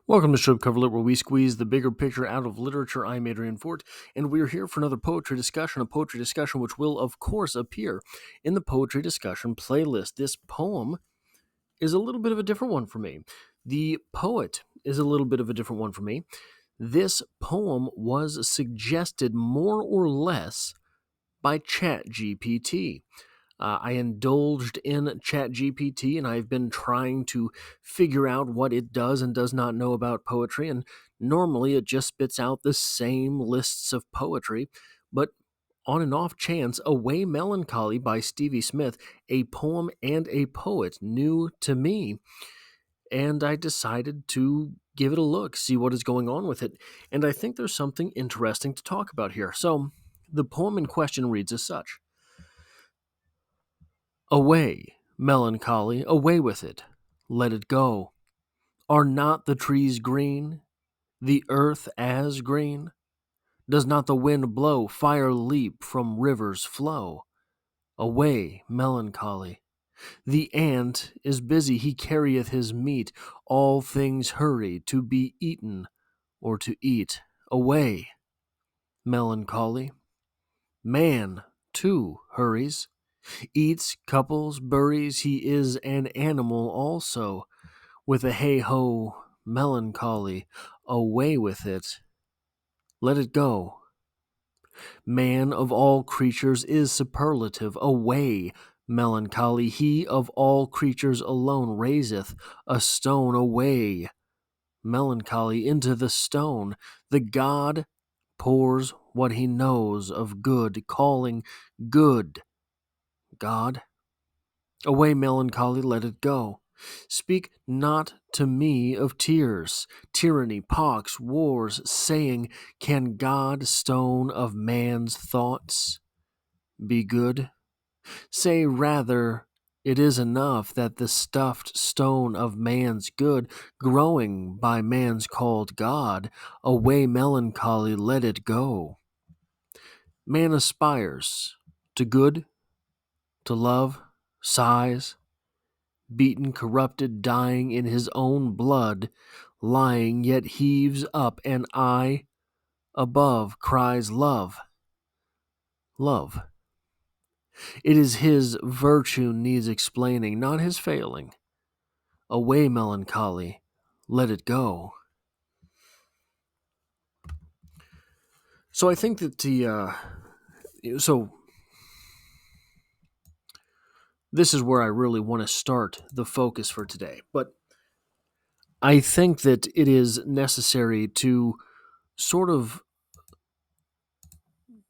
Welcome to Show Cover Lit, where we squeeze the bigger picture out of literature. I'm Adrian Fort, and we're here for another poetry discussion, which will, of course, appear in the poetry discussion playlist. This poem is a little bit of a different one for me. The poet is a little bit of a different one for me. This poem was suggested more or less by ChatGPT. I indulged in ChatGPT, and I've been trying to figure out what it does and does not know about poetry. And normally it just spits out the same lists of poetry. But on an off chance, Away Melancholy by Stevie Smith, a poem and a poet, new to me. And I decided to give it a look, see what is going on with it. And I think there's something interesting to talk about here. So the poem in question reads as such. Away, melancholy, away with it. Let it go. Are not the trees green? The earth as green? Does not the wind blow? Fire leap from rivers flow? Away, melancholy. The ant is busy, he carrieth his meat. All things hurry to be eaten or to eat. Away, melancholy. Man, too, hurries. Eats, couples, buries, he is an animal also, with a hey-ho melancholy, away with it, let it go. Man of all creatures is superlative, away melancholy, he of all creatures alone raiseth a stone, away melancholy, into the stone, the god pours what he knows of good, calling good God. Away, melancholy, let it go. Speak not to me of tears, tyranny, pox, wars, saying, can God, stone of man's thoughts, be good? Say rather, it is enough that the stuffed stone of man's good, growing by man's called God, away, melancholy, let it go. Man aspires to good, to love, sighs, beaten, corrupted, dying in his own blood, lying, yet heaves up an eye above, cries, love, love. It is his virtue needs explaining, not his failing. Away, melancholy, let it go. So I think that so this is where I really want to start the focus for today. But I think that it is necessary to sort of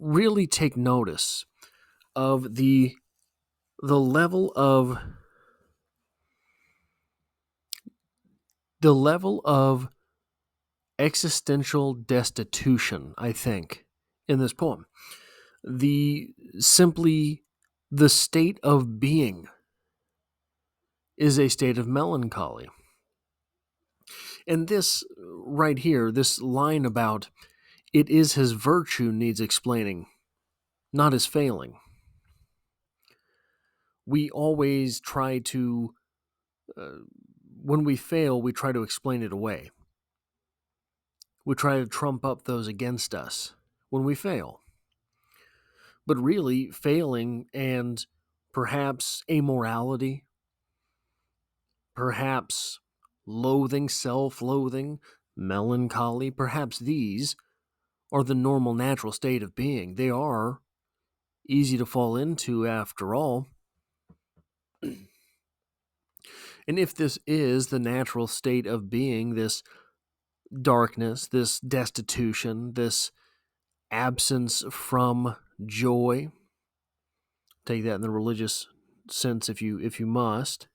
really take notice of the level of the level of existential destitution, I think, in this poem. The simply the state of being is a state of melancholy. And this right here, this line about it is his virtue needs explaining, not his failing. We always try to, when we fail, we try to explain it away. We try to trump up those against us when we fail. But really, failing and perhaps amorality, perhaps loathing, self-loathing, melancholy, perhaps these are the normal natural state of being. They are easy to fall into after all. And if this is the natural state of being, this darkness, this destitution, this absence from joy, take that in the religious sense if you must.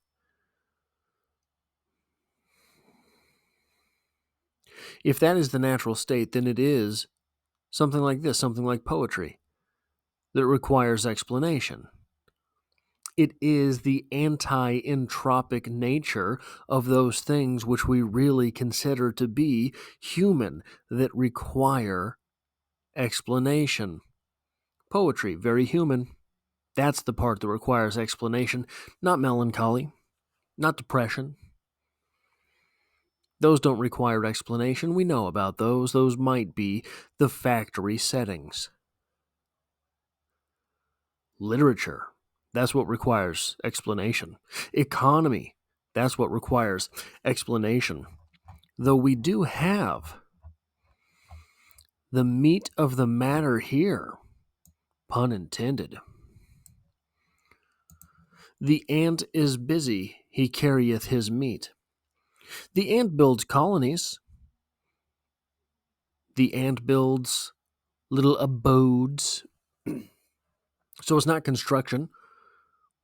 If that is the natural state, then it is something like this, something like poetry, that requires explanation. It is the anti-entropic nature of those things which we really consider to be human that require explanation. Poetry, very human. That's the part that requires explanation, not melancholy, not depression. Those don't require explanation. We know about those. Those might be the factory settings. Literature, that's what requires explanation. Economy, that's what requires explanation. Though we do have the meat of the matter here, pun intended. The ant is busy, he carrieth his meat. The ant builds colonies. The ant builds little abodes. So it's not construction,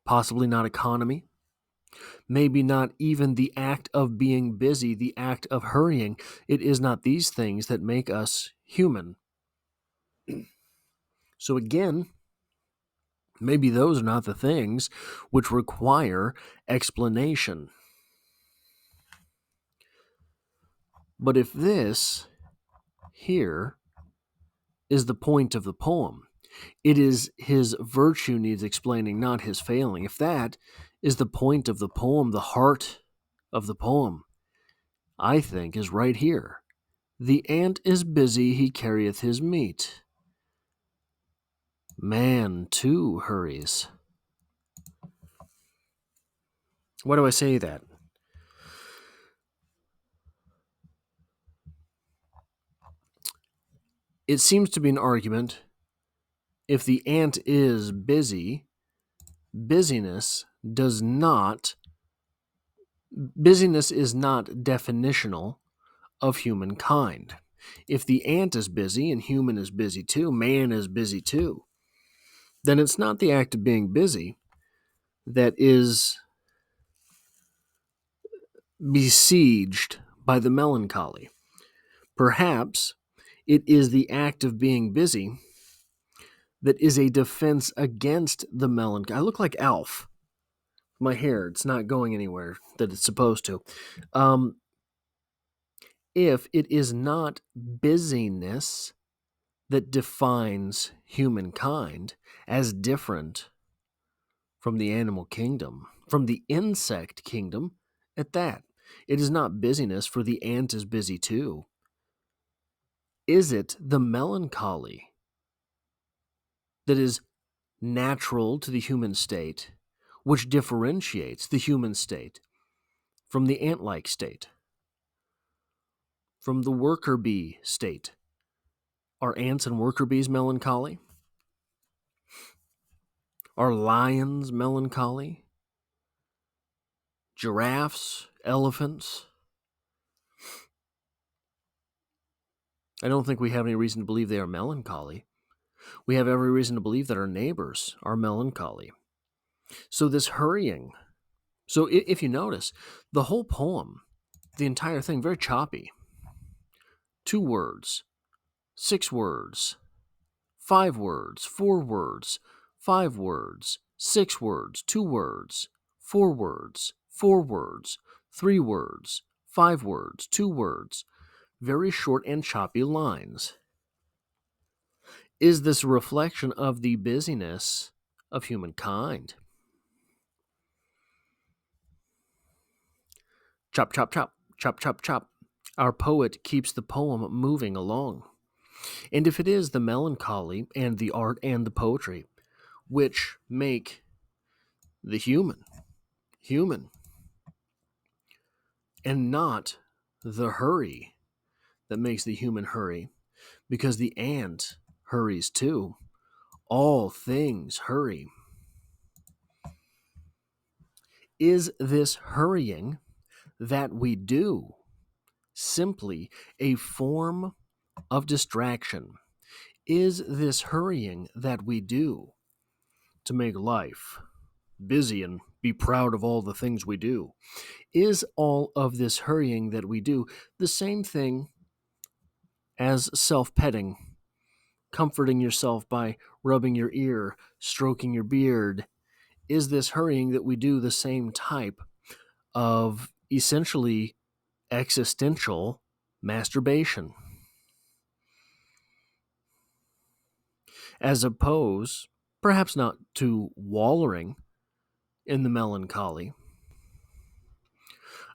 possibly not economy, maybe not even the act of being busy, the act of hurrying. It is not these things that make us human. So again, maybe those are not the things which require explanation. But if this here is the point of the poem, it is his virtue needs explaining, not his failing. If that is the point of the poem, the heart of the poem, I think is right here. The ant is busy, he carrieth his meat. Man, too, hurries. Why do I say that? It seems to be an argument. If the ant is busy, busyness is not definitional of humankind. If the ant is busy and human is busy too, man is busy too, then it's not the act of being busy that is besieged by the melancholy. Perhaps it is the act of being busy that is a defense against the melancholy. I look like Alf. My hair, it's not going anywhere that it's supposed to. If it is not busyness that defines humankind as different from the animal kingdom, from the insect kingdom, at that, it is not busyness, for the ant is busy too. Is it the melancholy that is natural to the human state, which differentiates the human state from the ant-like state, from the worker bee state? Are ants and worker bees melancholy? Are lions melancholy? Giraffes? Elephants? I don't think we have any reason to believe they are melancholy. We have every reason to believe that our neighbors are melancholy. So this hurrying, so if you notice, the whole poem, the entire thing, very choppy. 2 words, 6 words, 5 words, 4 words, 5 words, 6 words, 2 words, 4 words, 4 words, 3 words, 5 words, 2 words. Very short and choppy lines. Is this a reflection of the busyness of humankind? Chop, chop, chop, chop, chop, chop. Our poet keeps the poem moving along. And if it is the melancholy and the art and the poetry which make the human, and not the hurry that makes the human hurry, because the ant hurries too. All things hurry. Is this hurrying that we do simply a form of distraction? Is this hurrying that we do to make life busy and be proud of all the things we do? Is all of this hurrying that we do the same thing as self-petting, comforting yourself by rubbing your ear, stroking your beard? Is this hurrying that we do the same type of essentially existential masturbation, as opposed, perhaps not to wallowing in the melancholy?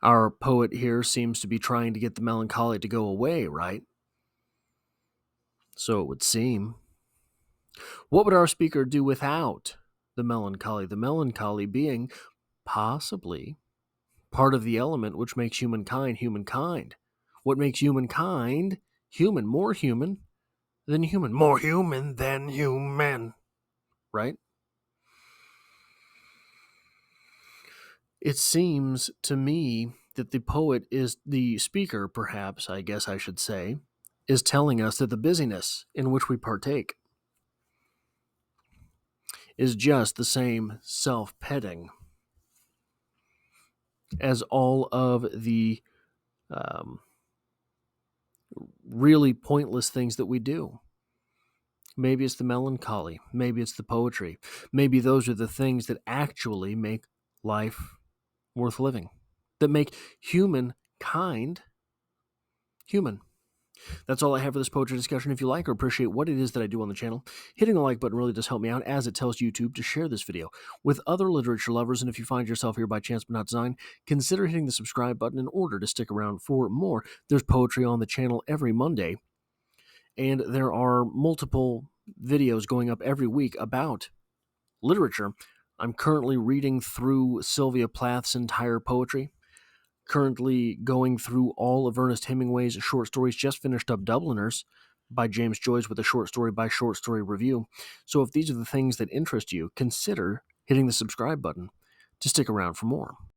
Our poet here seems to be trying to get the melancholy to go away, right? So it would seem. What would our speaker do without the melancholy? The melancholy being possibly part of the element which makes humankind humankind. What makes humankind human, more human than human, more human than human, right? It seems to me that the poet is the speaker, perhaps, I guess I should say, is telling us that the busyness in which we partake is just the same self-petting as all of the um, really pointless things that we do. Maybe it's the melancholy. Maybe it's the poetry. Maybe those are the things that actually make life worth living, that make humankind human. That's all I have for this poetry discussion. If you like or appreciate what it is that I do on the channel, hitting the like button really does help me out, as it tells YouTube to share this video with other literature lovers. And if you find yourself here by chance but not design, consider hitting the subscribe button in order to stick around for more. There's poetry on the channel every Monday, and there are multiple videos going up every week about literature. I'm currently reading through Sylvia Plath's entire poetry. Currently going through all of Ernest Hemingway's short stories. Just finished up Dubliners by James Joyce with a short story by short story review. So if these are the things that interest you, consider hitting the subscribe button to stick around for more.